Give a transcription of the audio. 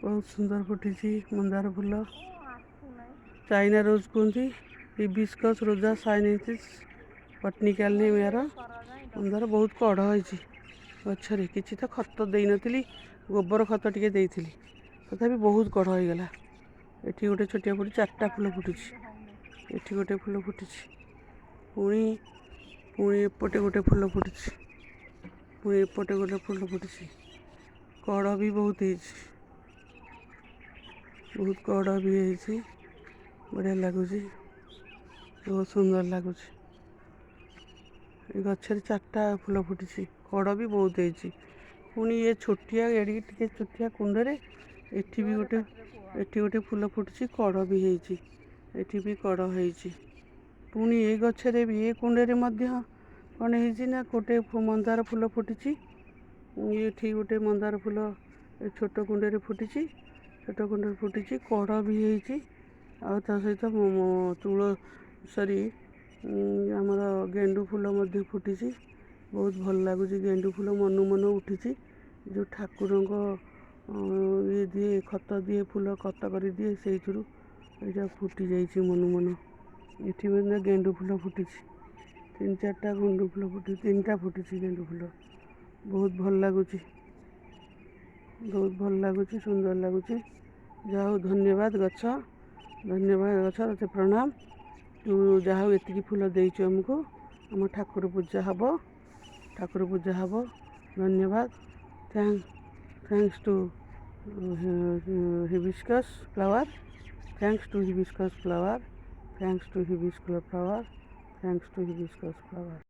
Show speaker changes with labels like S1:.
S1: बहुत सुंदर फुटी मंदार फूल चाइना रोज कहते हिबिस्कस रोजा साइनेसिस बटनिकाल नेम यार मंदार बहुत कढ़ होती गचरे किसी तो खत दे नी गोबर खत टे देती तथा बहुत कढ़ हो गला एठी गोटे छोटिया फुटी चार्टा फूल फुटी एठी गोटे फूल फुटी पुणी पुणी एपटे गोटे फूल फुटी पुणी एपटे गोटे फूल फुटी कढ़ भी बहुत कढ़ भी है बढ़िया लगुच बहुत सुंदर लगुच गचर चार्टा फूल फुटी कढ़ भी बहुत है पुणी ये छोटिया एड़ी टे छोटिया कुंडे एठी भी गोटे फूल फुटी कढ़ भी है भी कढ़ है पुणी ये गचरे भी ये कुंडे कौन है गोटे मंदार फूल फुटी ये गोटे मंदार फूल छोट कुंडे फुटी छोट कुंडे फुटी कढ़ भी है सहित तुलसी आमर गेंडु फूल फुटी बहुत भल लगुच गेंडु फूल मनु मन उठी जो ठाकुर ये दिए खत दिए फूल खत कर दिए से यहाँ फुटी जा मनु मन ये गेंडु फूल फुटी 3-4टा गेंडु फूल फुटी 3टा फुटी गेंडु फूल बहुत भल लगुच सुंदर लगुच जाओ धन्यवाद गछ ते प्रणाम तू जहाँ एति फूल देचु आमको आम ठाकुर पूजा हम धन्यवाद thanks to hibiscus flower thanks to hibiscus flower